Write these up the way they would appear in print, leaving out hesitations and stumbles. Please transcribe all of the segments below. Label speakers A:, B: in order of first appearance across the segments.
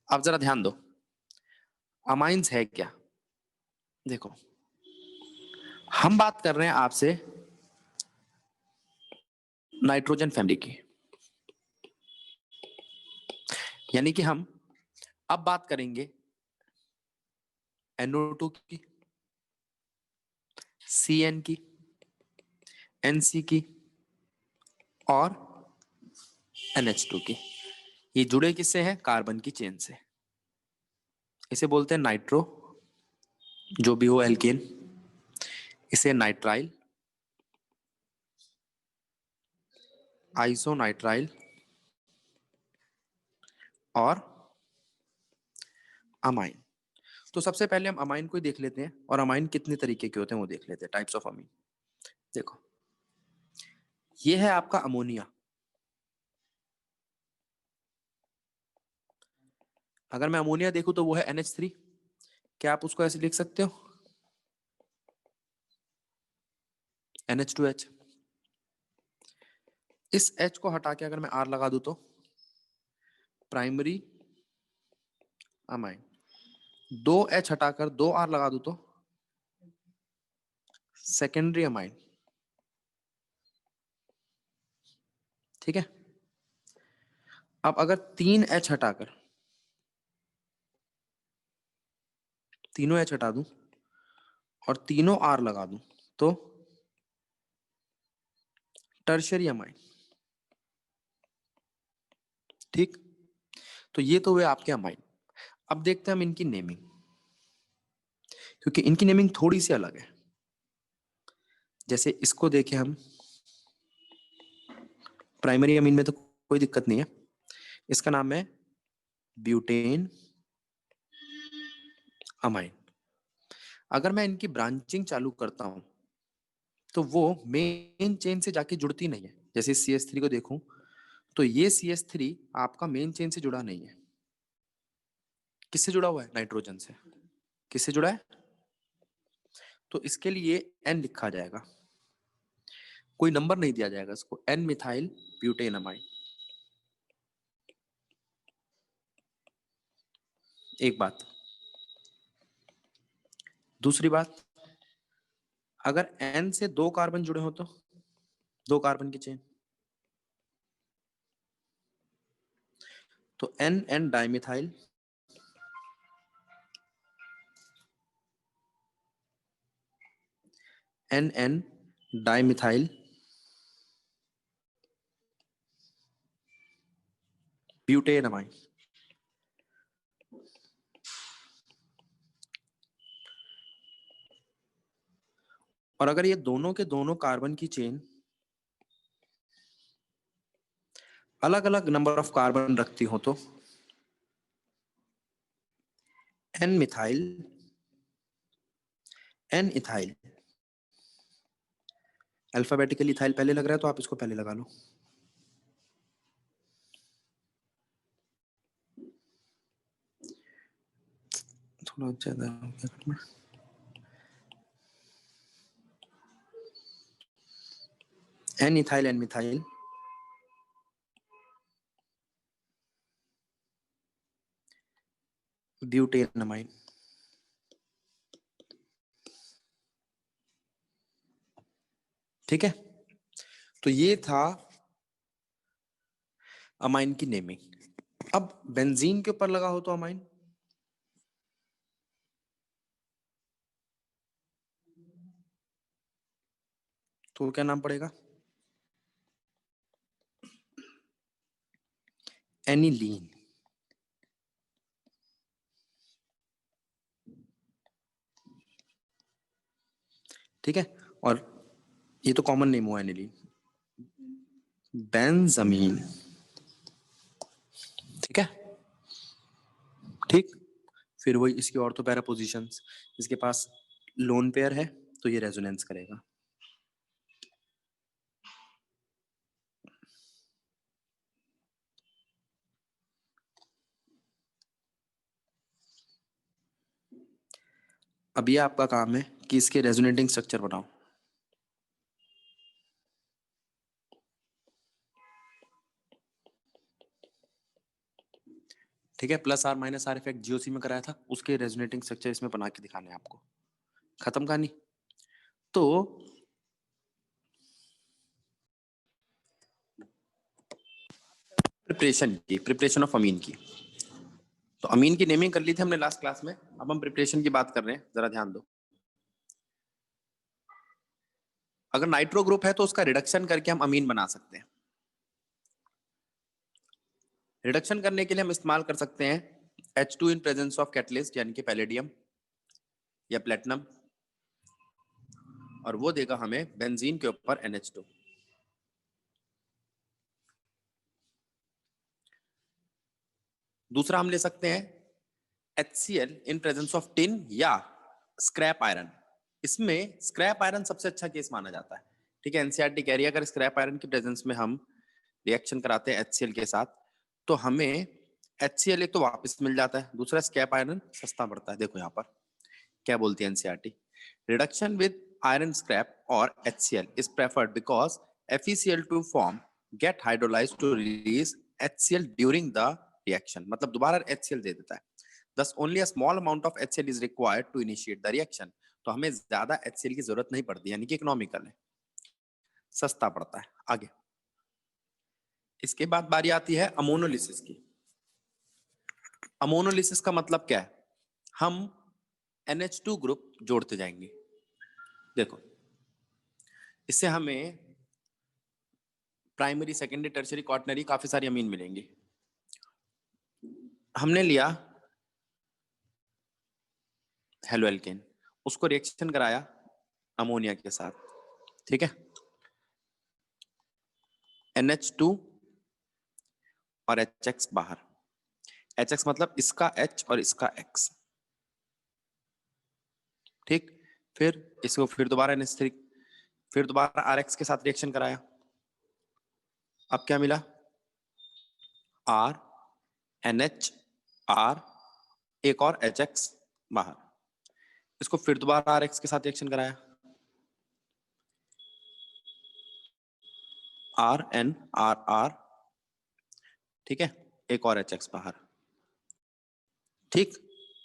A: अब जरा ध्यान दो, अमाइंस है क्या? देखो, हम बात कर रहे हैं आपसे नाइट्रोजन फैमिली की, यानी कि हम अब बात करेंगे NO2 की, CN की, NC की और NH2 की। ये जुड़े किससे हैं? कार्बन की चेन से। इसे बोलते हैं नाइट्रो, जो भी हो एल्केन, इसे नाइट्राइल, आइसोनाइट्राइल और अमाइन। तो सबसे पहले हम अमाइन को ही देख लेते हैं, और अमाइन कितने तरीके के होते हैं वो देख लेते हैं, टाइप्स ऑफ अमीन। देखो, ये है आपका अमोनिया। अगर मैं अमोनिया देखूं तो वो है NH3। क्या आप उसको ऐसे लिख सकते हो? NH2H। इस H को हटा के अगर मैं R लगा दूं तो प्राइमरी अमाइन। 2H हटाकर 2R लगा दूं तो सेकेंडरी अमाइन। ठीक है। अब अगर 3H हटाकर तीनों H हटा दूं और तीनों R लगा दूं तो टर्शियरी अमाइन। ठीक, तो ये तो हुए आपके अमाइन। अब देखते हैं हम इनकी नेमिंग, क्योंकि इनकी नेमिंग थोड़ी सी अलग है। जैसे इसको देखें हम, प्राइमरी अमीन में तो कोई दिक्कत नहीं है, इसका नाम है ब्यूटेन अमाइन। अगर मैं इनकी ब्रांचिंग चालू करता हूं तो वो मेन चेन से जाके जुड़ती नहीं है। जैसे CH3 को देखूं तो ये CH3 आपका मेन चेन से जुड़ा नहीं है। किससे जुड़ा हुआ है? नाइट्रोजन से। किससे जुड़ा है? तो इसके लिए N लिखा जाएगा, कोई नंबर नहीं दिया जाएगा इसको। N methyl butanamine. एक बात। दूसरी बात, अगर N से 2 कार्बन जुड़े हो तो 2 कार्बन की चेन, तो NN डाइमिथाइल, NN डाइमिथाइल ब्यूटेनमाइन। और अगर ये दोनों के दोनों कार्बन की चेन अलग अलग नंबर ऑफ कार्बन रखती हो तो N methyl, N ethyl. Alphabetically ethyl पहले लग रहा है तो आप इसको पहले लगा लो। थोड़ा ज्यादा हो गया। N ethyl, N methyl, butanamine. ठीक है, तो ये था अमाइन की नेमिंग। अब बेंजीन के ऊपर लगा हो तो अमाइन, तो क्या नाम पड़ेगा? एनिलीन। ठीक है, और ये तो कॉमन नेम हुआ एनिलीन। बेंजामीन। ठीक है, ठीक। फिर वही इसकी ऑर्थो पैरा पोजीशंस, इसके पास लोन पेयर है तो ये रेजोनेंस करेगा। अब ये आपका काम है कि इसके रेजोनेटिंग स्ट्रक्चर बनाओ। ठीक है, plus R minus R effect GOC में कराया था, उसके रेजोनेटिंग स्ट्रक्चर इसमें बना के दिखाने हैं आपको। खत्म कहानी। तो प्रिपरेशन ऑफ अमीन की, तो अमीन की नेमिंग कर ली थी हमने लास्ट क्लास में, अब हम प्रिपरेशन की बात कर रहे हैं, जरा ध्यान दो। अगर नाइट्रो ग्रुप है तो उसका रिडक्शन करके हम अमीन बना सकते हैं। रिडक्शन करने के लिए हम इस्तेमाल कर सकते हैं H2 in presence of catalyst यानी कि पैलेडियम या प्लेटिनम, और वो देगा हमें बेंजीन के ऊपर NH2। दूसरा हम ले सकते हैं HCl in presence of tin या स्क्रैप आयरन। इसमें स्क्रैप आयरन सबसे अच्छा केस माना जाता है। ठीक है, एनसीईआरटी कह रही है अगर स्क्रैप आयरन की प्रेजेंस में हम रिएक्शन कराते हैं HCl के साथ तो हमें HCl एक तो वापस मिल जाता है, दूसरा स्क्रैप आयरन सस्ता पड़ता है। देखो यहाँ पर क्या बोलती है NCERT, reduction with iron scrap और HCl is preferred because FeCl2 form get hydrolyzed to release HCl during the reaction। मतलब दोबारा HCl दे देता है। Thus only a small amount of HCl is required to initiate the reaction। तो हमें ज्यादा HCl की जरूरत नहीं पड़ती, यानी कि इकोनॉमिकल है, सस्ता पड़ता है। आगे इसके बाद बारी आती है अमोनोलिसिस की। अमोनोलिसिस का मतलब क्या है, हम NH2 ग्रुप जोड़ते जाएंगे। देखो इससे हमें प्राइमरी सेकेंडरी टर्शियरी क्वार्टनरी काफी सारी अमीन मिलेंगी। हमने लिया हेलो एल्केन, उसको रिएक्शन कराया अमोनिया के साथ, ठीक है, NH2 और HX बाहर। HX मतलब इसका H और इसका X, ठीक। फिर इसको फिर दोबारा NH3, फिर दोबारा RX के साथ रिएक्शन कराया। अब क्या मिला, R NH R, एक और HX बाहर। इसको फिर दोबारा RX के साथ रिएक्शन कराया, RN RR, ठीक है, एक और HX बाहर, ठीक।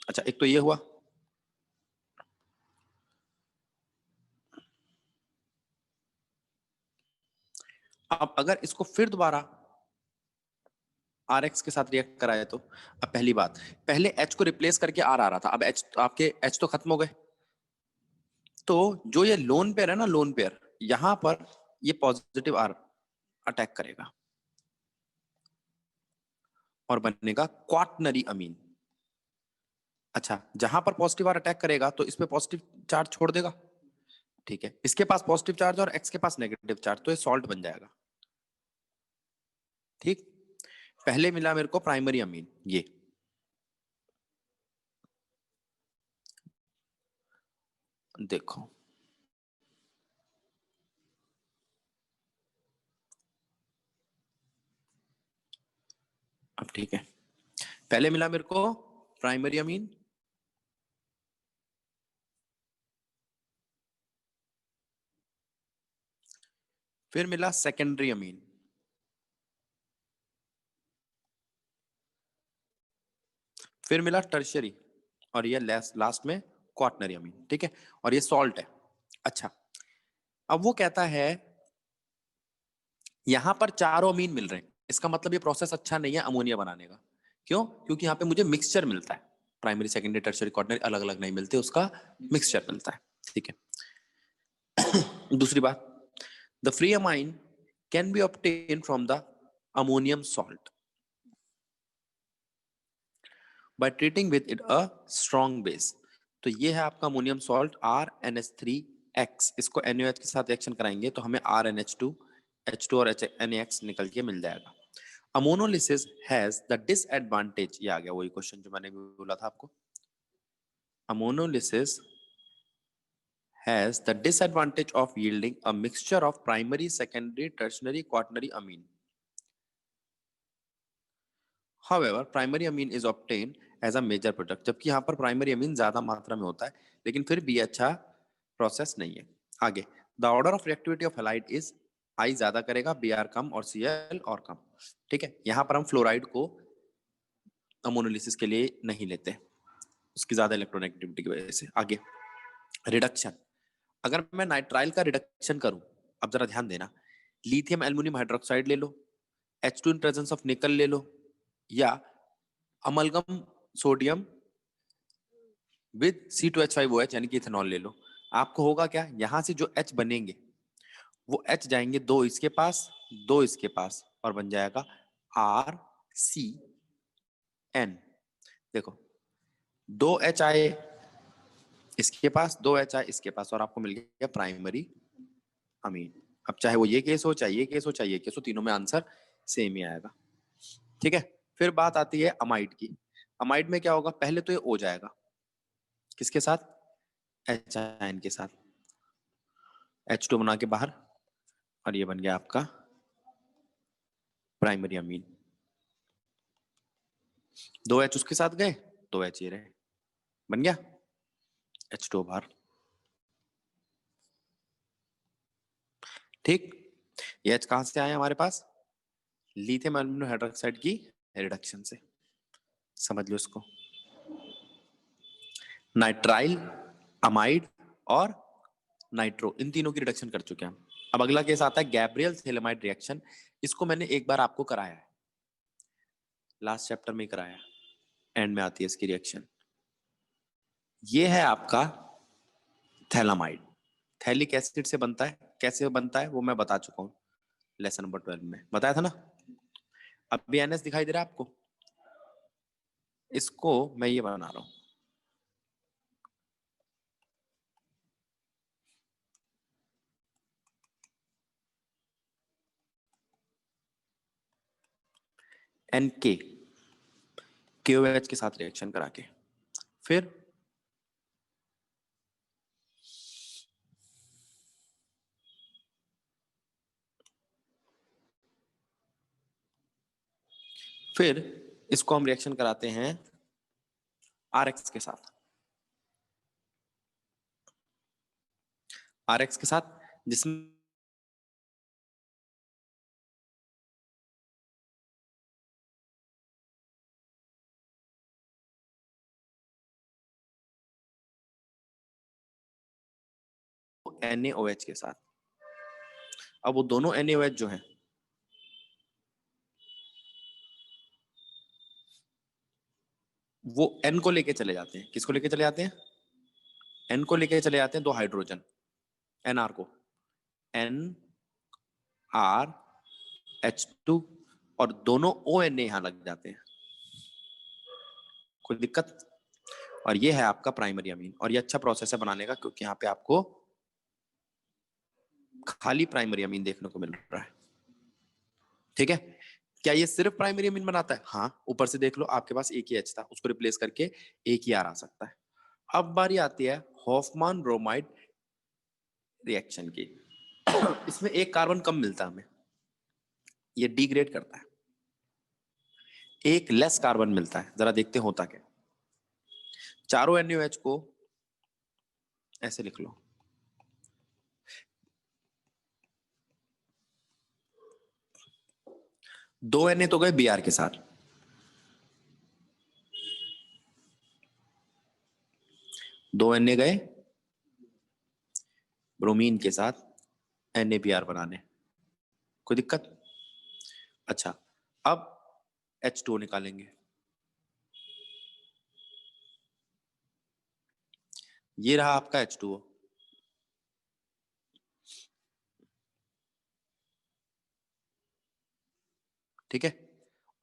A: अच्छा एक तो ये हुआ। अब अगर इसको फिर दोबारा RX के साथ रिएक्ट कराए तो, अब पहली बात, पहले H को रिप्लेस करके R आ रहा था, अब H आपके H तो खत्म हो गए, तो जो ये लोन पेयर है ना, लोन पेयर, यहां पर ये पॉजिटिव R अटैक करेगा और बनेगा क्वाटनरी अमीन। अच्छा, जहां पर पॉजिटिव R अटैक करेगा तो इस पे पॉजिटिव चार्ज छोड़ देगा, ठीक है, इसके पास पॉजिटिव चार्ज और X के पास नेगेटिव चार्ज, तो ये सॉल्ट बन जाएगा, ठीक। पहले मिला मेरे को प्राइमरी अमीन, ये देखो, अब ठीक है, पहले मिला मेरे को प्राइमरी अमीन, फिर मिला सेकेंडरी अमीन, फिर मिला टर्शियरी, और ये लास्ट में क्वाटनरी अमीन, ठीक है, और ये सॉल्ट है। अच्छा, अब वो कहता है यहां पर चारों अमीन मिल रहे हैं, इसका मतलब ये प्रोसेस अच्छा नहीं है अमोनिया बनाने का। क्यों? क्योंकि यहाँ पे मुझे मिक्सचर मिलता है, प्राइमरी सेकेंडरी टर्शियरी क्वाटनरी अलग अलग नहीं मिलते, उसका मिक्सचर मिलता है, ठीक है। दूसरी बात, the free amine can be obtain from the ammonium salt by treating with it a strong base. तो ये है आपका अमोनियम सॉल्ट RNH3X, इसको NaOH के साथ रिएक्शन कराएंगे तो हमें RNH2 H2 और NaX निकल के मिल जाएगा। अमोनोलिसिस हैज द डिसएडवांटेज, ये आ गया वही क्वेश्चन जो मैंने भी बोला था आपको, ammonolysis has the disadvantage of yielding a mixture of primary, secondary, tertiary, quaternary amine. However, primary amine is obtained as a major product, जबकि यहाँ पर प्राइमरी अमीन ज्यादा मात्रा में होता है, लेकिन फिर भी अच्छा प्रोसेस नहीं है। आगे, the order of reactivity of halide is I ज्यादा करेगा, Br कम और Cl और कम, ठीक है। यहाँ पर हम फ्लोराइड को अमोनोलिसिस के लिए नहीं लेते, उसकी ज्यादा इलेक्ट्रोनेगेटिविटी की वजह से। आगे रिडक्शन, अगर मैं नाइट्राइल का रिडक्शन करूं, अब जरा ध्यान देना, लिथियम एल्युमिनियम हाइड्रोक्साइड ले लो, H2 इन प्रेजेंस ऑफ निकल ले लो, या अमलगम सोडियम विद C2H5OH यानी कि इथेनॉल ले लो, आपको होगा क्या, यहां से जो H बनेंगे वो H जाएंगे दो इसके पास, दो इसके पास, और बन जाएगा RCN। देखो, दो H आए इसके पास, दो H आए इसके पास, और आपको मिल गया प्राइमरी अमीन। अब चाहे वो ये केस हो, चाहे ये केस हो, चाहे ये केस हो, तीनों में आंसर सेम ही आएगा। ठीक है, फिर बात आती है अमाइड की। अमाइड में क्या होगा, पहले तो ये O जाएगा, किसके साथ, H आयन के साथ, H2 बना के बाहर, और ये बन गया आपका प्राइमरी अमीन। दो H उसके साथ गए, दो H ये रहे, बन गया H2 बाहर। ठीक, ये H कहां से आया हमारे पास, लिथियम एल्युमिनियम हाइड्रोक्साइड की रिडक्शन से, समझ लो इसको। नाइट्राइल, अमाइड और नाइट्रो, इन तीनों की रिडक्शन कर चुके हैं हम। अब अगला केस आता है गैब्रियल थैलेमाइड रिएक्शन। इसको मैंने एक बार आपको कराया है, लास्ट चैप्टर में ही कराया, एंड में आती है इसकी रिएक्शन। ये है आपका थैलामाइड, थैलिक एसिड से बनता है, कैसे बनता है वो मैं बता चुका हूं लेसन नंबर 12 में, बताया था ना। अब भी NS दिखाई दे रहा है आपको, इसको मैं ये बना रहा हूं, NK KOH के साथ रिएक्शन करा के, फिर इसको हम रिएक्शन कराते हैं RX के साथ, RX के साथ, जिसमें NaOH के साथ। अब वो दोनों NaOH जो हैं वो N को लेके चले जाते हैं, किसको लेके चले जाते हैं, N को लेके चले जाते हैं दो हाइड्रोजन, NR को, NRH2, और दोनों ONA यहां लग जाते हैं, कोई दिक्कत। और ये है आपका प्राइमरी अमीन, और ये अच्छा प्रोसेस है बनाने का, क्योंकि यहाँ पे आपको खाली प्राइमरी अमीन देखने को मिल रहा है। ठीक है, क्या ये सिर्फ प्राइमरी अमीन बनाता है, हाँ, ऊपर से देख लो आपके पास एक ही H था, उसको रिप्लेस करके एक ही R आ सकता है। अब बारी आती है हॉफमान ब्रोमाइड रिएक्शन की। इसमें एक कार्बन कम मिलता है हमें, ये डिग्रेड करता है, एक लेस कार्बन मिलता है, जरा देखते हैं होता क्या। चारों NaOH को ऐसे लिख लो, दो Na तो गए Br के साथ, दो Na गए ब्रोमीन के साथ NaBr बनाने, कोई दिक्कत। अच्छा, अब H2O निकालेंगे, ये रहा आपका H2O, ठीक है,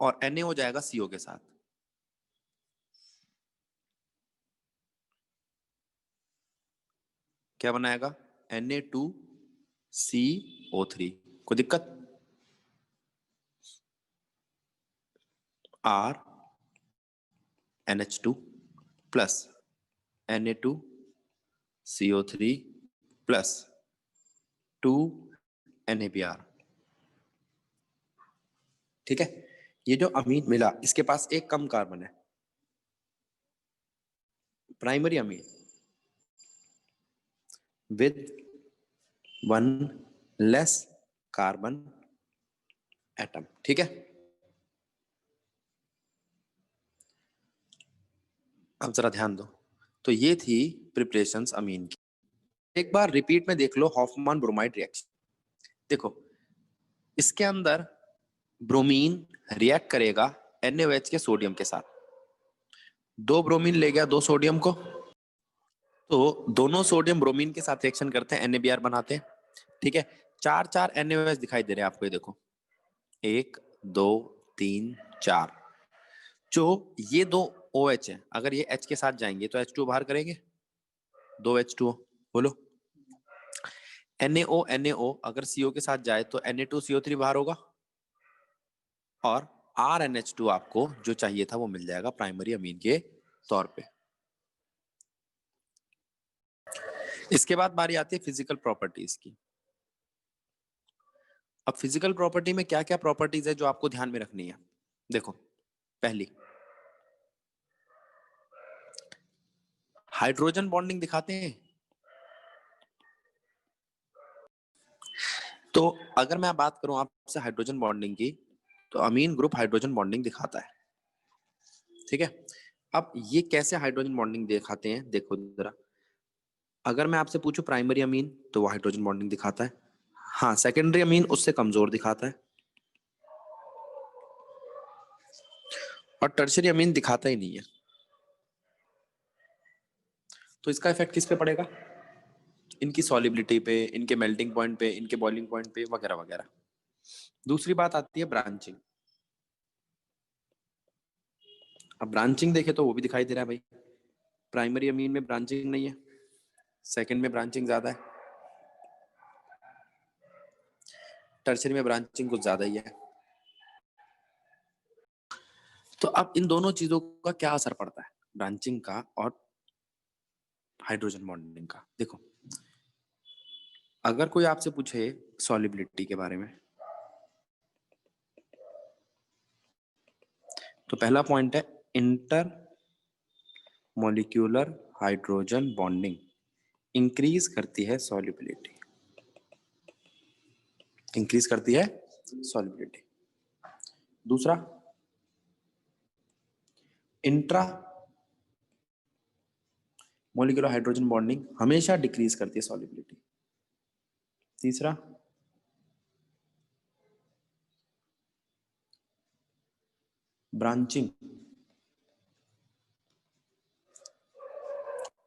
A: और Na हो जाएगा CO के साथ, क्या बनाएगा, Na2CO3, कोई दिक्कत। R NH2 plus Na2CO3 plus 2 NaBr, ठीक है। ये जो अमीन मिला, इसके पास एक कम कार्बन है, primary amine with one less carbon atom, ठीक है। अब जरा ध्यान दो। तो ये थी प्रिपरेशंस अमीन की। एक बार रिपीट में देख लो हॉफमैन ब्रोमाइड रिएक्शन। देखो इसके अंदर ब्रोमीन रिएक्ट करेगा NaOH के सोडियम के साथ। दो ब्रोमीन ले गया दो सोडियम को, तो दोनों सोडियम ब्रोमीन के साथ रिएक्शन करते हैं, NaBr बनाते हैं। ठीक है, चार चार NaOH दिखाई दे रहे हैं आपको, ये देखो 1 2 3 4। जो ये दो OH है, अगर ये H के साथ जाएंगे तो H2 बाहर करेंगे, दो H2O। बोलो NaO अगर CO के साथ जाए तो Na2CO3 बाहर होगा, और RNH2 आपको जो चाहिए था वो मिल जाएगा प्राइमरी अमीन के तौर पे। इसके बाद बारी आती है फिजिकल प्रॉपर्टीज की। अब फिजिकल प्रॉपर्टी में क्या क्या प्रॉपर्टीज है जो आपको ध्यान में रखनी है। देखो पहली, हाइड्रोजन बॉन्डिंग दिखाते हैं। तो अगर मैं बात करूं आपसे हाइड्रोजन बॉन्डिंग की, तो अमीन ग्रुप हाइड्रोजन बॉन्डिंग दिखाता है। ठीक है, अब ये कैसे हाइड्रोजन बॉन्डिंग दिखाते हैं देखो जरा। अगर मैं आपसे पूछूं प्राइमरी अमीन तो वो हाइड्रोजन बॉन्डिंग दिखाता है, हाँ सेकेंडरी अमीन उससे कमजोर दिखाता है, और टर्शियरी अमीन दिखाता ही नहीं है। तो इसका इफेक्ट किस पे पड़ेगा, इनकी सॉलिबिलिटी पे, इनके मेल्टिंग पॉइंट पे, इनके बॉइलिंग पॉइंट पे वगैरह वगैरह। दूसरी बात आती है ब्रांचिंग। अब ब्रांचिंग देखे तो वो भी दिखाई दे रहा है भाई, प्राइमरी अमीन में ब्रांचिंग नहीं है, सेकंड में ब्रांचिंग ज्यादा है, टर्शियरी में ब्रांचिंग कुछ ज्यादा ही है। तो अब इन दोनों चीजों का क्या असर पड़ता है, ब्रांचिंग का और हाइड्रोजन बॉन्डिंग का। देखो अगर कोई आपसे पूछे सॉलिबिलिटी के बारे में, तो पहला पॉइंट है inter molecular hydrogen bonding increase करती है सॉलिबिलिटी, इंक्रीज करती है सॉलिबिलिटी। दूसरा, इंट्रा मॉलिक्यूलर हाइड्रोजन बॉन्डिंग हमेशा डिक्रीज करती है सॉलिबिलिटी। तीसरा, ब्रांचिंग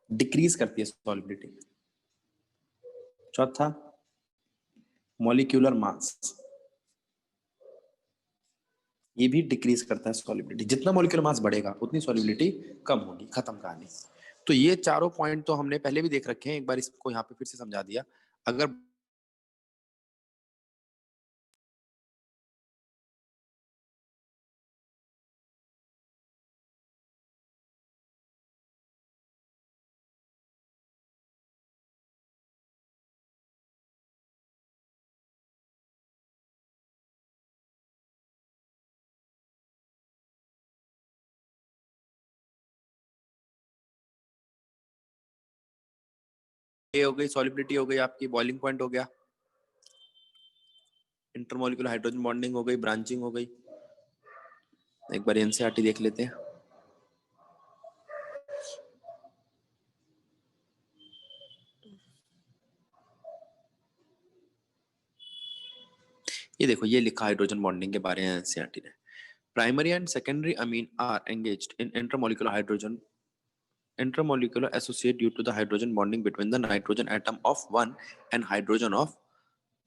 A: डिक्रीज करती है सॉलिबिलिटी। चौथा, मॉलिक्यूलर मास, ये भी डिक्रीज करता है सॉलिबिलिटी। जितना मॉलिक्यूलर मास बढ़ेगा उतनी सॉलिबिलिटी कम होगी, खत्म कहानी। तो ये चारों पॉइंट तो हमने पहले भी देख रखे हैं, एक बार इसको यहाँ पे फिर से समझा दिया। अगर ये हो गई सॉलिबिलिटी, हो गई आपकी बॉइलिंग पॉइंट हो गया, इंटरमोलिकुलर हाइड्रोजन बॉन्डिंग हो गई, ब्रांचिंग हो गई। एक बार एनसीईआरटी देख लेते हैं। ये देखो ये लिखा हाइड्रोजन बॉन्डिंग के बारे में एनसीईआरटी ने। Primary and secondary amine are engaged in intermolecular hydrogen intermolecular associate due to the hydrogen bonding between the nitrogen atom of one and hydrogen of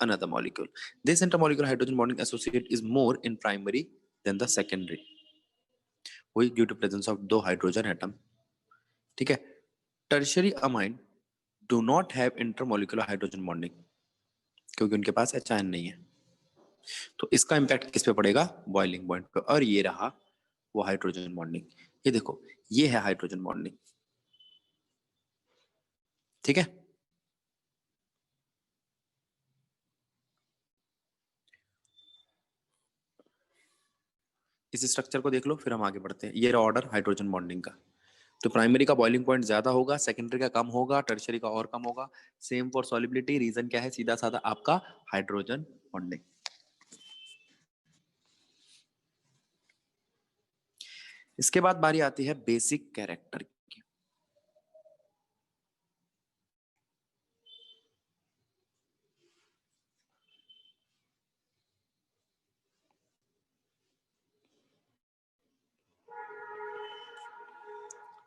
A: another molecule. This intermolecular hydrogen bonding associate is more in primary than the secondary, वही due to presence of दो hydrogen atom। ठीक है, tertiary amine do not have intermolecular hydrogen bonding क्योंकि उनके पास H ion नहीं है। तो इसका इम्पैक्ट किस पे पड़ेगा, बॉइलिंग पॉइंट पे। और ये रहा वो हाइड्रोजन बॉन्डिंग, ये देखो ये है हाइड्रोजन बॉन्डिंग। ठीक है, इस स्ट्रक्चर को देख लो फिर हम आगे बढ़ते हैं। ये रहा ऑर्डर हाइड्रोजन बॉन्डिंग का। तो प्राइमरी का बॉइलिंग पॉइंट ज्यादा होगा, सेकेंडरी का कम होगा, टर्शियरी का और कम होगा। सेम फॉर सॉलिबिलिटी, रीजन क्या है, सीधा साधा आपका हाइड्रोजन बॉन्डिंग। इसके बाद बारी आती है basic character.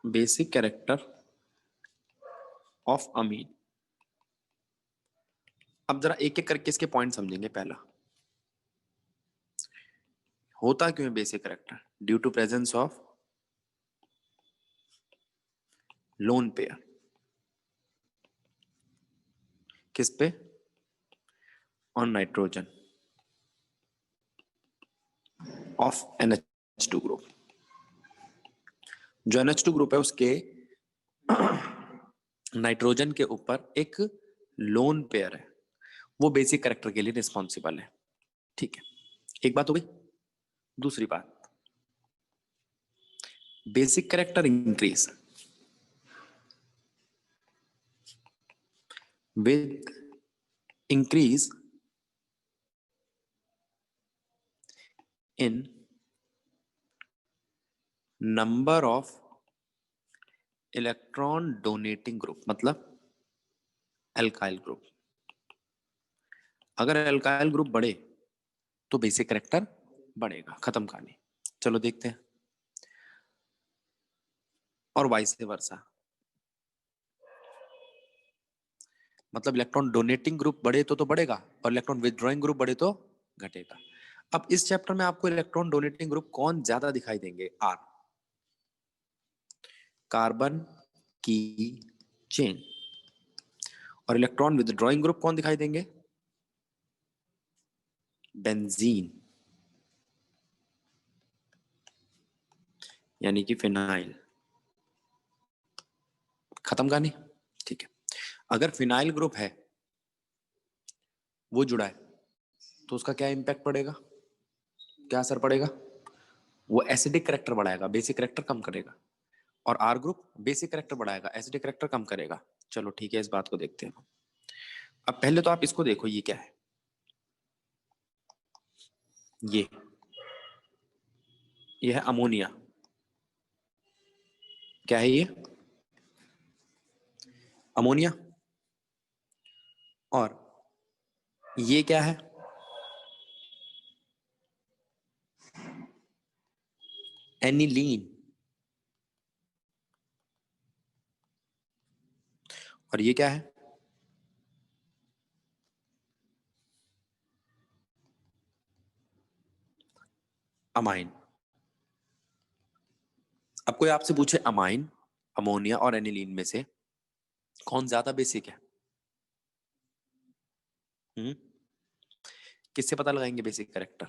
A: Basic character of amine. अब जरा एक एक करके इसके पॉइंट समझेंगे। पहला, होता क्यों है basic character? Due to presence of lone pair. किस पे? On nitrogen of NH2 group. जो NH2 ग्रुप है उसके नाइट्रोजन के ऊपर एक लोन पेयर है, वो बेसिक कैरेक्टर के लिए रिस्पॉन्सिबल है। ठीक है, एक बात हो गई। दूसरी बात, basic character increase with increase in number of electron donating group, मतलब एल्काइल ग्रुप। अगर एल्काइल ग्रुप बढ़े तो बेसिक कैरेक्टर बढ़ेगा। खत्म कहानी। चलो देखते हैं। और वाइस वर्सा, मतलब इलेक्ट्रॉन डोनेटिंग ग्रुप बढ़े तो बढ़ेगा और इलेक्ट्रॉन विथड्रॉइंग ग्रुप बढ़े तो घटेगा। अब इस चैप्टर में आपको इलेक्ट्रॉन डोनेटिंग ग्रुप कौन ज्यादा दिखाई देंगे? आर, कार्बन की चेन। और इलेक्ट्रॉन विथड्रॉइंग ग्रुप कौन दिखाई देंगे? बेंजीन, यानी कि फिनाइल। खत्म कहानी। ठीक है, अगर फिनाइल ग्रुप है, वो जुड़ा है, तो उसका क्या इंपैक्ट पड़ेगा? क्या असर पड़ेगा? वो एसिडिक करेक्टर बढ़ाएगा, बेसिक करेक्टर कम करेगा। और आर ग्रुप बेसिक करेक्टर बढ़ाएगा, एसिडिक करेक्टर कम करेगा। चलो ठीक है, इस बात को देखते हैं। अब पहले तो आप इसको देखो, ये क्या है? ये है अमोनिया। क्या है ये? अमोनिया। और ये क्या है? एनिलीन। और ये क्या है? अमाइन। अब कोई आपसे पूछे अमाइन, अमोनिया और एनिलीन में से कौन ज्यादा बेसिक है? हम्म, किससे पता लगाएंगे बेसिक कैरेक्टर?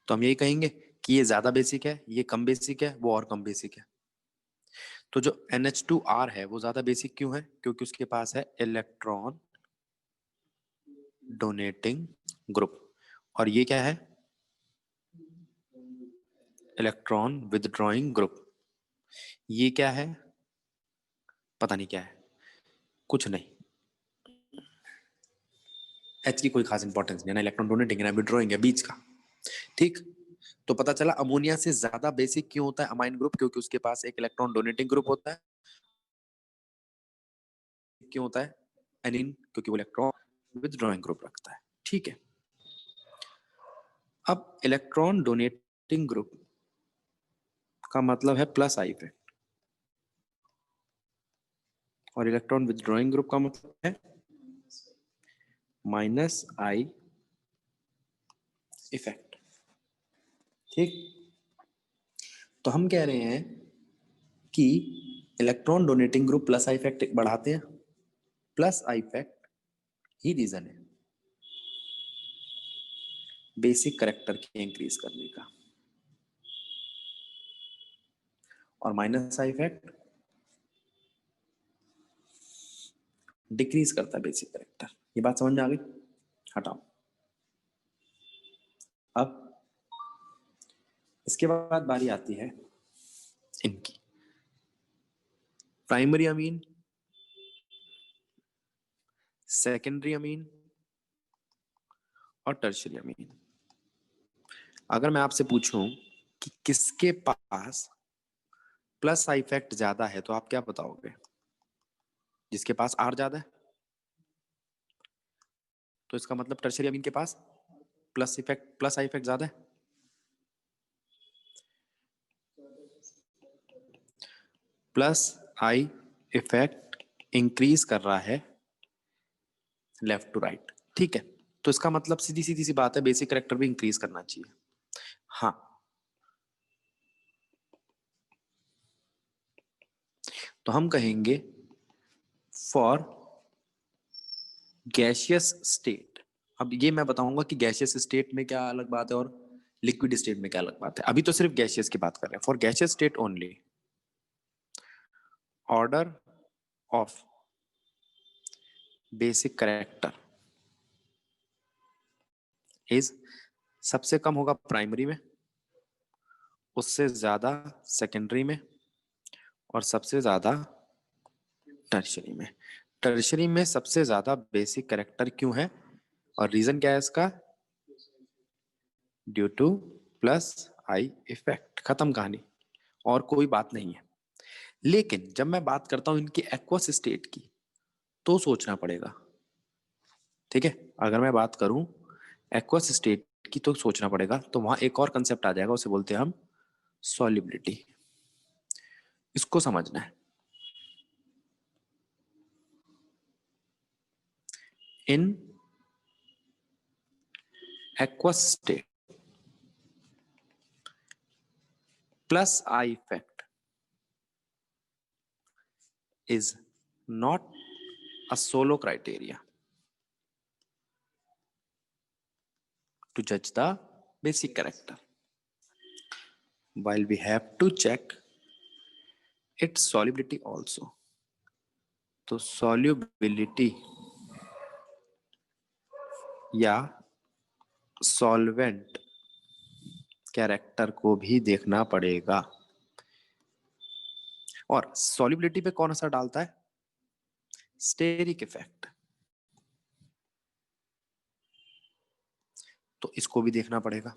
A: तो हम यही कहेंगे कि ये ज्यादा बेसिक है, ये कम बेसिक है, वो और कम बेसिक है। तो जो NH2R है वो ज्यादा बेसिक क्यों है? क्योंकि उसके पास है इलेक्ट्रॉन डोनेटिंग ग्रुप। और ये क्या है? Electron withdrawing group. ये क्या है? पता नहीं क्या है, कुछ नहीं। H की कोई खास इंपॉर्टेंस नहीं है, ना इलेक्ट्रॉन डोनेटिंग है ना विथड्रॉइंग है, बीच का। ठीक, तो पता चला अमोनिया से ज्यादा बेसिक क्यों होता है अमाइन ग्रुप? क्योंकि उसके पास एक इलेक्ट्रॉन डोनेटिंग ग्रुप होता है। क्यों होता है एनिन? क्योंकि वो इलेक्ट्रॉन विथड्रॉइंग ग्रुप रखता है। ठीक है, अब इलेक्ट्रॉन डोनेटिंग ग्रुप का मतलब है प्लस आई इफेक्ट, और इलेक्ट्रॉन विथड्रॉइंग ग्रुप का मतलब है माइनस आई इफेक्ट। ठीक, तो हम कह रहे हैं कि electron donating group plus I effect बढ़ाते हैं। प्लस आई इफेक्ट ही रीजन है बेसिक करेक्टर के इंक्रीज करने का, और माइनस आई इफेक्ट डिक्रीज करता है बेसिक करेक्टर। ये बात समझ में आ गई? हटाओ। अब इसके बाद बारी आती है इनकी, प्राइमरी अमीन, सेकेंडरी अमीन और टर्शियरी अमीन। अगर मैं आपसे पूछूं कि किसके पास प्लस आई इफेक्ट ज्यादा है, तो आप क्या बताओगे? जिसके पास आर ज्यादा है, तो इसका मतलब टर्शियरी अमीन के पास प्लस आई इफेक्ट ज्यादा है। प्लस आई इफेक्ट इंक्रीज कर रहा है लेफ्ट टू राइट, ठीक है। तो इसका मतलब सीधी सीधी सी बात है, बेसिक करेक्टर भी इंक्रीज करना चाहिए। हाँ, तो हम कहेंगे फॉर गैसियस स्टेट। अब ये मैं बताऊंगा कि गैसियस स्टेट में क्या अलग बात है और लिक्विड स्टेट में क्या अलग बात है। अभी तो सिर्फ गैसियस की बात कर रहे हैं। For gaseous state only, order of basic character is, सबसे कम होगा प्राइमरी में, उससे ज्यादा सेकेंडरी में, और सबसे ज्यादा टर्शरी में। टर्शरी में सबसे ज्यादा बेसिक करेक्टर क्यों है और रीजन क्या है इसका? Due two plus I effect, खत्म कहानी, और कोई बात नहीं है। लेकिन जब मैं बात करता हूं इनकी एक्वस स्टेट की, तो सोचना पड़ेगा, ठीक है। अगर मैं बात करूं एक्वस स्टेट की तो सोचना पड़ेगा, तो वहां एक और कंसेप्ट आ जाएगा, उसे बोलते हैं हम सॉल्युबिलिटी। इसको समझना है। इन aqueous state plus I effect is not a solo criteria to judge the basic character, while we have to check its solubility also. तो solubility या सॉल्वेंट कैरेक्टर को भी देखना पड़ेगा। और सॉल्युबिलिटी पे कौन असर डालता है? स्टेरिक इफेक्ट, तो इसको भी देखना पड़ेगा।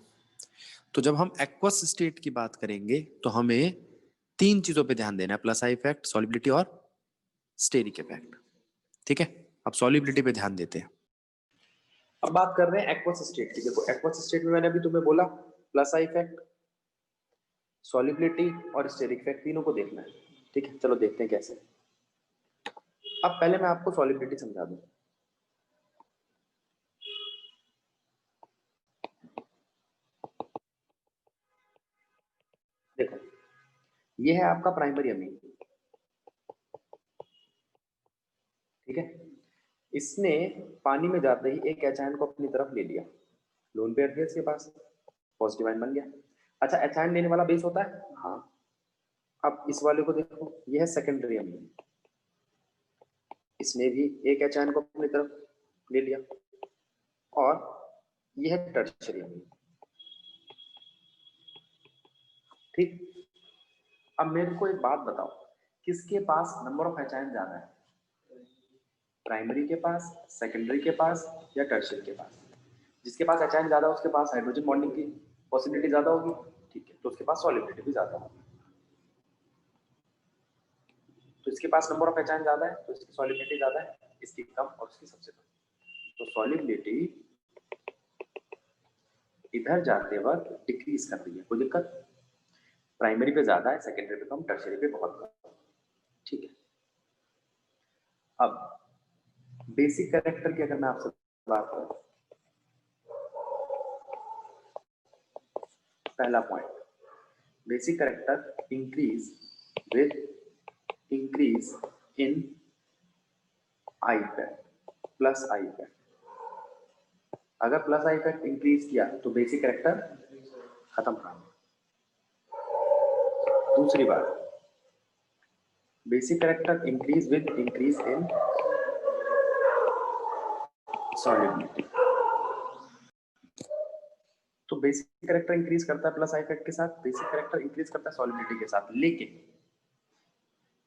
A: तो जब हम एक्वस स्टेट की बात करेंगे तो हमें तीन चीजों पे ध्यान देना है, प्लस आई इफेक्ट, सॉल्युबिलिटी और स्टेरिक इफेक्ट, ठीक है। अब सॉल्युबिलिटी पे ध्यान देते हैं। अब बात कर रहे हैं एक्वस स्टेट की। देखो एक्वस स्टेट में मैंने अभी तुम्हें बोला प्लस आई इफेक्ट, सॉल्युबिलिटी और स्टेरिक इफेक्ट, तीनों को देखना है, ठीक है। चलो देखते हैं कैसे। अब पहले मैं आपको सॉल्युबिलिटी समझा दूं। देखो ये है आपका प्राइमरी अमीन, ठीक है। इसने पानी में जाते ही एक एच आयन को अपनी तरफ ले लिया, लोन पेयर थे इसके पास, पॉजिटिव आयन बन गया। अच्छा एच आयन लेने वाला बेस होता है, हाँ। अब इस वाले को देखो, ये है सेकेंडरी अमीन, इसने भी एक एच आयन को अपनी तरफ ले लिया, और यह है टर्शियरी अमीन, ठीक। अब मेरे को एक बात बताओ, किसके पास नंबर ऑफ एच आयन ज्यादा है? प्राइमरी के पास, सेकेंडरी के पास, या टर्शियरी के पास? जिसके पास एच आयन ज्यादा उसके पास हाइड्रोजन बॉन्डिंग की पॉसिबिलिटी ज्यादा होगी, ठीक है। तो उसके पास सॉल्युबिलिटी भी ज्यादा होगी। तो इसके पास नंबर ऑफ एच आयन ज्यादा है तो इसकी सॉल्युबिलिटी ज्यादा है, इसकी कम और इसकी सबसे कम। तो सॉल्युबिलिटी इधर जाते वक्त डिक्रीज कर रही है, कोई दिक्कत? प्राइमरी पे ज्यादा है, सेकेंडरी पे कम, टर्शियरी पे बहुत कम, ठीक है। अब बेसिक कैरेक्टर की अगर मैं आपसे बात करूं, पहला point, basic character increase with increase in I effect, plus I effect. अगर प्लस आई इफेक्ट इंक्रीज किया तो बेसिक कैरेक्टर खत्म करेंगे। दूसरी बात, basic character increase with increase in solubility. तो बेसिक कैरेक्टर इंक्रीज करता है प्लस आई इफेक्ट के साथ, बेसिक कैरेक्टर इंक्रीज करता है सॉल्युबिलिटी के साथ, लेकिन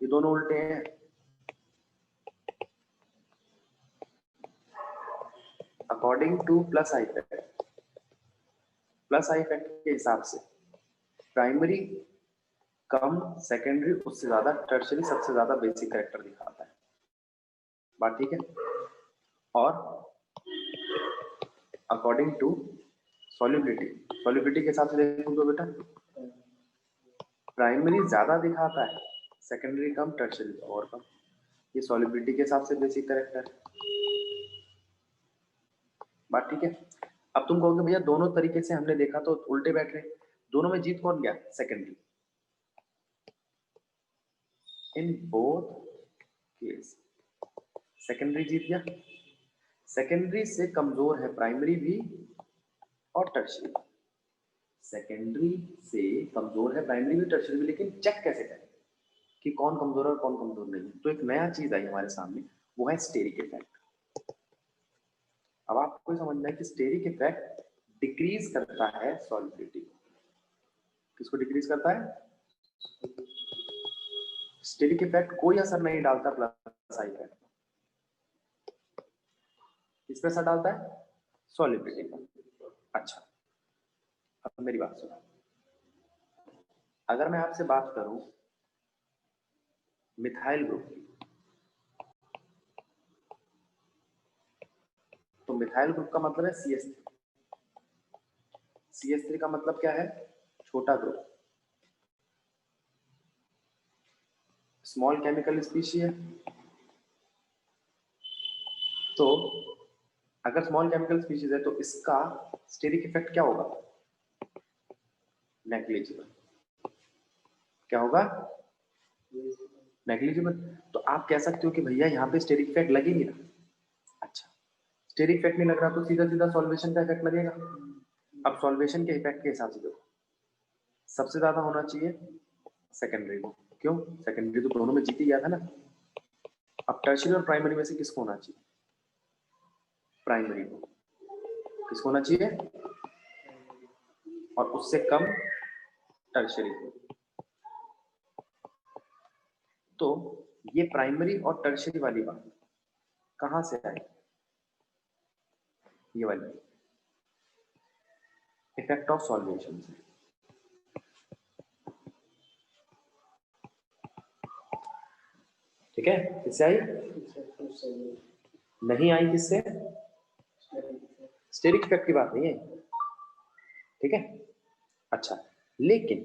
A: ये दोनों उल्टे हैं। According two plus I effect, plus I effect के हिसाब से प्राइमरी कम, सेकेंडरी उससे ज्यादा, टर्शियरी सबसे ज्यादा बेसिक कैरेक्टर दिखाता है। बात ठीक है? और अकॉर्डिंग टू सॉल्युबिलिटी, सॉल्युबिलिटी के हिसाब से देखो तो बेटा प्राइमरी ज्यादा दिखाता है, सेकेंडरी कम, टर्शियरी और कम। ये सॉल्युबिलिटी के हिसाब से बेसिक करेक्टर है। बात ठीक है। अब तुम कहोगे भैया दोनों तरीके से हमने देखा तो उल्टे बैठ रहे, दोनों में जीत कौन गया? Secondary. In both case secondary जीत गया। सेकेंडरी से कमजोर है प्राइमरी भी और टर्शियरी। सेकेंडरी से कमजोर है प्राइमरी भी टर्शियरी भी, लेकिन चेक कैसे करें कि कौन कमजोर है और कौन कमजोर नहीं है? तो एक नया चीज आई हमारे सामने, वो है स्टेरिक इफेक्ट। अब आपको समझना है कि स्टेरिक इफेक्ट डिक्रीज करता है सॉल्युबिलिटी को। किसको डिक्रीज करता है? स्टेरिक इफेक्ट कोई असर नहीं डालता प्लस आई इफेक्ट। किस पे असर डालता है? सॉल्युबिलिटी पर। अच्छा, अब मेरी बात सुनो। अगर मैं आपसे बात करूं मिथाइल ग्रुप की, तो मिथाइल ग्रुप का मतलब है CH3। CH3 का मतलब क्या है? छोटा ग्रुप, स्मॉल केमिकल स्पीशी है। तो अगर स्मॉल केमिकल स्पीशीज है तो इसका स्टेरिक इफेक्ट क्या होगा? नेग्लिजिबल। क्या होगा? नेग्लिजिबल। तो आप कह सकते हो कि भैया यहाँ पे स्टेरिक इफेक्ट लगेगी ना। अच्छा, स्टेरिक इफेक्ट नहीं लग रहा तो सीधा सीधा सॉल्वेशन का इफेक्ट लगेगा। अब सॉल्वेशन के इफेक्ट के हिसाब से देखो, सबसे ज्यादा होना चाहिए सेकेंडरी को। क्यों? सेकेंडरी तो दोनों में जीत ही गया था ना। अब टर्शियरी और प्राइमरी में से किसको होना चाहिए? प्राइमरी को। किसको होना चाहिए? और उससे कम टर्शियरी को। तो ये प्राइमरी और टर्शियरी वाली बात कहां से आई? ये वाली इफेक्ट ऑफ सॉल्वेशन से। ठीक है, किससे आई? नहीं आई, किससे? स्टेरिक इफेक्ट की बात नहीं है। ठीक है, अच्छा, लेकिन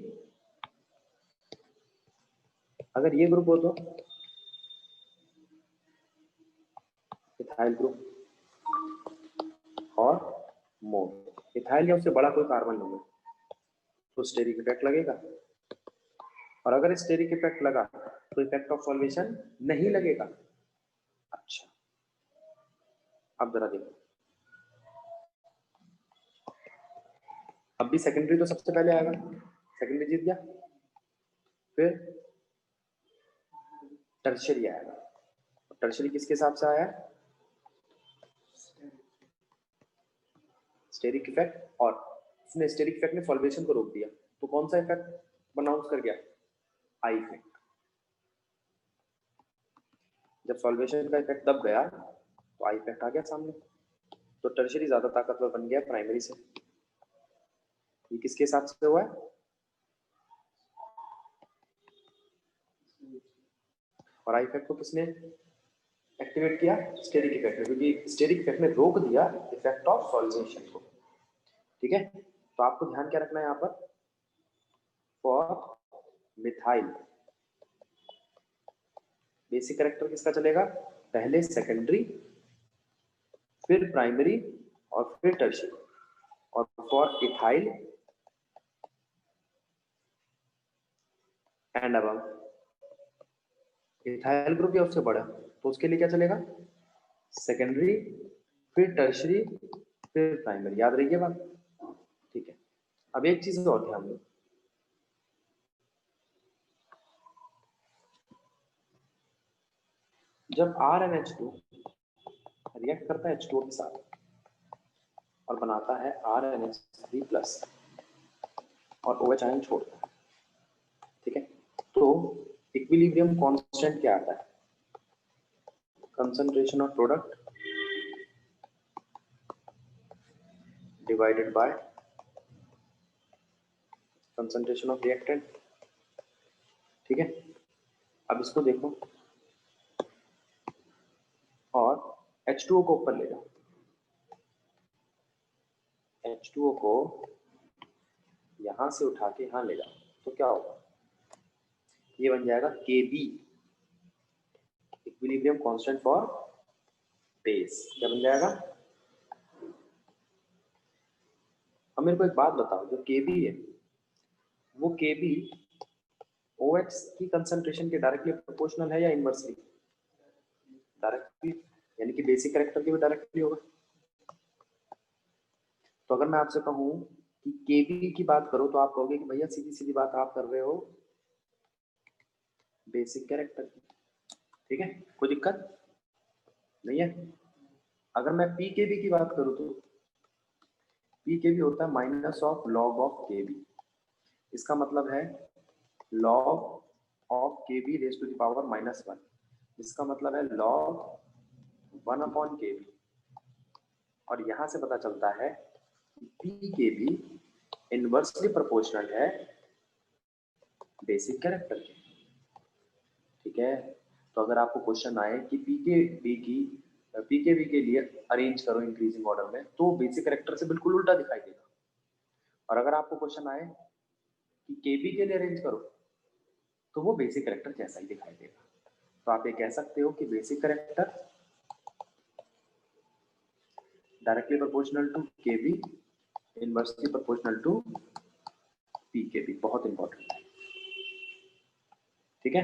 A: अगर ये ग्रुप हो तो इथाइल ग्रुप और मोर, इथाइल या उससे बड़ा कोई कार्बन नहीं है तो स्टेरिक इफेक्ट लगेगा। और अगर स्टेरिक इफेक्ट लगा तो इफेक्ट ऑफ सॉल्वेशन नहीं लगेगा। अच्छा, अब जरा देखो, अब भी सेकेंडरी तो सबसे पहले आएगा, सेकेंडरी जीत गया, फिर टर्शियरी आएगा। टर्शियरी किसके हिसाब से आया? स्टेरिक इफेक्ट, और उसने स्टेरिक इफेक्ट ने सॉल्वेशन को रोक दिया, तो कौन सा इफेक्ट अनाउंस कर गया? I effect. जब सॉल्वेशन का इफेक्ट दब गया तो आई इफेक्ट आ गया सामने, तो टर्शियरी ज्यादा ताकतवर बन गया प्राइमरी से। ये किसके हिसाब से हुआ है? और आई इफेक्ट को किसने एक्टिवेट किया? स्टेरिक इफेक्ट ने, क्योंकि स्टेरिक इफेक्ट ने रोक दिया इफेक्ट ऑफ सॉल्वेशन को। ठीक है, तो आपको ध्यान क्या रखना है यहाँ पर? फॉर मिथाइल बेसिक कैरेक्टर किसका चलेगा? पहले सेकेंडरी, फिर प्राइमरी और फिर टर्शियरी। और for ethyl and above, ethyl group या उससे बड़ा, तो उसके लिए क्या चलेगा? सेकेंडरी, फिर टर्शियरी, फिर प्राइमरी। याद रखिए बात। ठीक है, अब एक चीज और ध्यान दो, जब RnH2 रिएक्ट करता है H2O के साथ और बनाता है RnH3+ और OH आयन छोड़ता है, ठीक है, तो इक्विलिब्रियम कांस्टेंट क्या आता है? Concentration of product divided by concentration of reactant. ठीक है, अब इसको देखो और H2O को ऊपर ले जाओ, H2O को यहां से उठा के यहां ले जाओ तो क्या होगा, ये बन जाएगा Kb, equilibrium constant for base. क्या बन जाएगा? अब मेरे को एक बात बताओ, जो Kb है वो Kb OH की कंसंट्रेशन के डायरेक्टली प्रोपोर्शनल है या इनवर्सली? डायरेक्टली, यानी कि बेसिक कैरेक्टर के भी डायरेक्टली होगा। तो अगर मैं आपसे कहूं कि Kb की बात करो तो आप कहोगे कि भैया सीधी सीधी बात आप कर रहे हो बेसिक कैरेक्टर की, ठीक है, कोई दिक्कत नहीं है। अगर मैं Pkb की बात करूं तो Pkb होता है minus of log of Kb। इसका मतलब है log of Kb raise to the power -1, इसका मतलब है लॉग 1/Kb। और यहां से पता चलता है Pkb इनवर्सली प्रोपोर्शनल है बेसिक कैरेक्टर के, ठीक है। तो अगर आपको क्वेश्चन आए कि पीकेबी के लिए अरेंज करो इंक्रीजिंग ऑर्डर में, तो बेसिक कैरेक्टर से बिल्कुल उल्टा दिखाई देगा। और अगर आपको क्वेश्चन आए कि केबी के लिए अरेंज करो तो वो बेसिक कैरेक्टर जैसा ही दिखाई देगा। तो आप ये कह सकते हो कि basic character directly proportional to Kb, inversely proportional to pKb. बहुत इंपॉर्टेंट है, ठीक है।